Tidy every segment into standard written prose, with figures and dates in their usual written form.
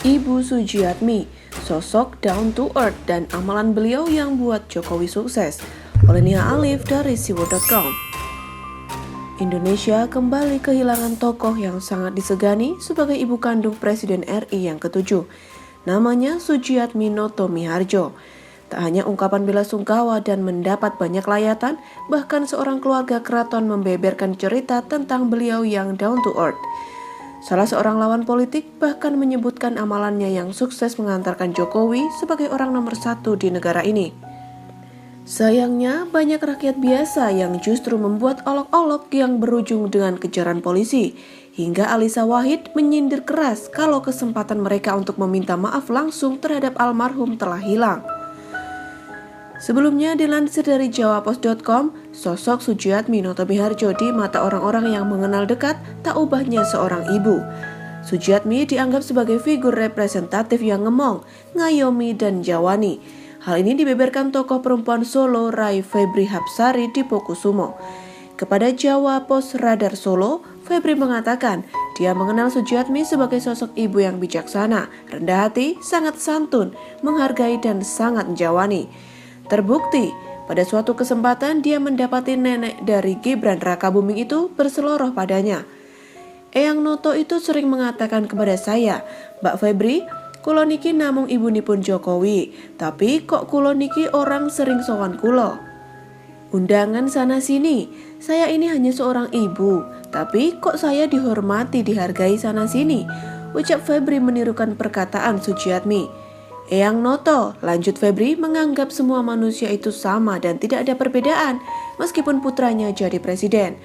Ibu Sujiatmi, sosok down to earth dan amalan beliau yang buat Jokowi sukses. Oleh Nia Alif dari Siwo.com. Indonesia kembali kehilangan tokoh yang sangat disegani sebagai ibu kandung Presiden RI yang ke-7. Namanya Sujiatmi Noto Miharjo. Tak hanya ungkapan bela sungkawa dan mendapat banyak layatan, bahkan seorang keluarga keraton membeberkan cerita tentang beliau yang down to earth. Salah seorang lawan politik bahkan menyebutkan amalannya yang sukses mengantarkan Jokowi sebagai orang nomor 1 di negara ini. Sayangnya, banyak rakyat biasa yang justru membuat olok-olok yang berujung dengan kejaran polisi, hingga Alisa Wahid menyindir keras kalau kesempatan mereka untuk meminta maaf langsung terhadap almarhum telah hilang. Sebelumnya dilansir dari jawapos.com, sosok Sujiatmi Noto Miharjo di mata orang-orang yang mengenal dekat tak ubahnya seorang ibu. Sujiatmi dianggap sebagai figur representatif yang ngemong, ngayomi, dan jawani. Hal ini dibeberkan tokoh perempuan Solo Rai Febri Hapsari di Pokusumo. Kepada Jawa Pos Radar Solo, Febri mengatakan dia mengenal Sujiatmi sebagai sosok ibu yang bijaksana, rendah hati, sangat santun, menghargai, dan sangat menjawani. Terbukti, pada suatu kesempatan dia mendapati nenek dari Gibran Rakabuming itu berseloroh padanya. Eyang Noto itu sering mengatakan kepada saya, "Mbak Febri, kulo niki namung ibunipun Jokowi, tapi kok kulo niki orang sering sowan kulo. Undangan sana sini, saya ini hanya seorang ibu, tapi kok saya dihormati, dihargai sana sini," ucap Febri menirukan perkataan Sujiatmi. Eyang Noto, lanjut Febri, menganggap semua manusia itu sama dan tidak ada perbedaan meskipun putranya jadi presiden.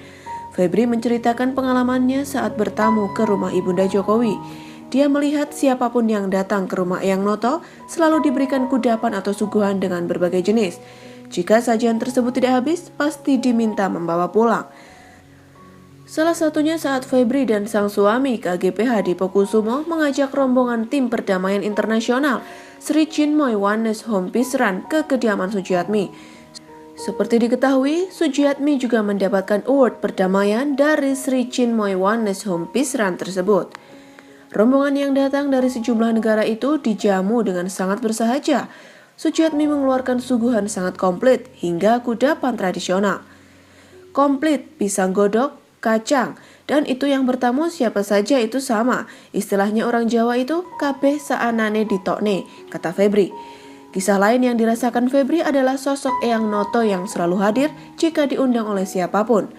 Febri menceritakan pengalamannya saat bertamu ke rumah Ibunda Jokowi. Dia melihat siapapun yang datang ke rumah Eyang Noto selalu diberikan kudapan atau suguhan dengan berbagai jenis. Jika sajian tersebut tidak habis, pasti diminta membawa pulang. Salah satunya saat Febri dan sang suami KGPH di Pokusumo mengajak rombongan tim perdamaian internasional Sri Chinmoy Wanes Hompisran ke kediaman Sujiatmi. Seperti diketahui, Sujiatmi juga mendapatkan award perdamaian dari Sri Chinmoy Wanes Hompisran tersebut. Rombongan yang datang dari sejumlah negara itu dijamu dengan sangat bersahaja. Sujiatmi mengeluarkan suguhan sangat komplit hingga kudapan tradisional. Komplit, pisang godok, kacang, dan itu yang bertamu siapa saja itu sama. Istilahnya orang Jawa itu kabeh saanane ditokne, kata Febri. Kisah lain yang dirasakan Febri adalah sosok Eyang Noto yang selalu hadir jika diundang oleh siapapun,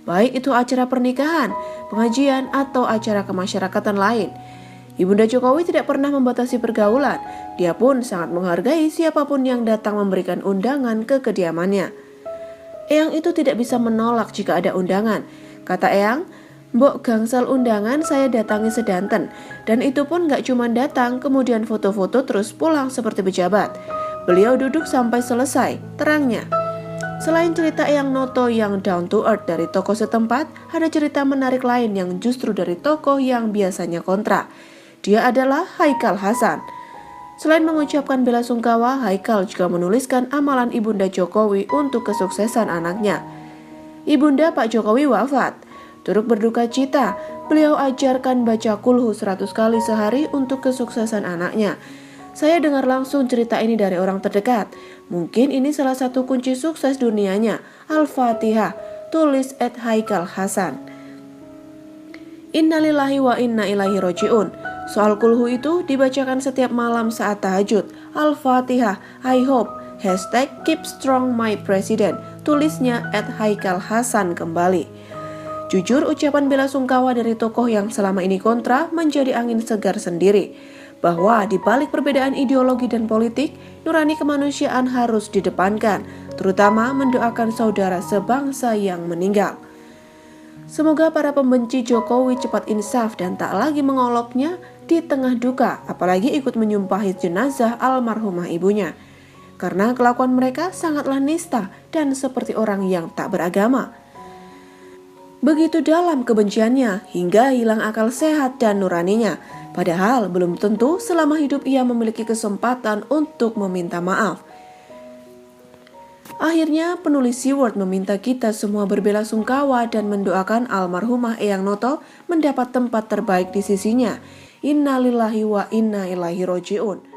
baik itu acara pernikahan, pengajian, atau acara kemasyarakatan lain. Ibunda Jokowi tidak pernah membatasi pergaulan, dia pun sangat menghargai siapapun yang datang memberikan undangan ke kediamannya. Eyang itu tidak bisa menolak jika ada undangan. Kata Eyang, "Mbok gangsal undangan saya datangi sedanten, dan itu pun gak cuma datang kemudian foto-foto terus pulang seperti pejabat. Beliau duduk sampai selesai," terangnya. Selain cerita Eyang Noto yang down to earth dari tokoh setempat, ada cerita menarik lain yang justru dari tokoh yang biasanya kontra. Dia adalah Haikal Hasan. Selain mengucapkan bela sungkawa, Haikal juga menuliskan amalan Ibunda Jokowi untuk kesuksesan anaknya. Ibunda Pak Jokowi wafat. Turut berduka cita, beliau ajarkan baca kulhu 100 kali sehari untuk kesuksesan anaknya. Saya dengar langsung cerita ini dari orang terdekat. Mungkin ini salah satu kunci sukses dunianya. Al-Fatihah, tulis @Haikal Hasan. Innalillahi wa inna ilaihi roji'un. Soal kulhu itu dibacakan setiap malam saat tahajud. Al-Fatihah, I hope. #keep strong my president, tulisnya @Haikal Hasan kembali. Jujur, ucapan bela sungkawa dari tokoh yang selama ini kontra menjadi angin segar sendiri. Bahwa di balik perbedaan ideologi dan politik, nurani kemanusiaan harus didepankan, terutama mendoakan saudara sebangsa yang meninggal. Semoga para pembenci Jokowi cepat insaf dan tak lagi mengoloknya di tengah duka, apalagi ikut menyumpahi jenazah almarhumah ibunya. Karena kelakuan mereka sangatlah nista dan seperti orang yang tak beragama. Begitu dalam kebenciannya hingga hilang akal sehat dan nuraninya. Padahal belum tentu selama hidup ia memiliki kesempatan untuk meminta maaf. Akhirnya penulis SeaWorld meminta kita semua berbelasungkawa dan mendoakan almarhumah Eyang Noto mendapat tempat terbaik di sisinya. Innalillahi wa inna ilaihi roji'un.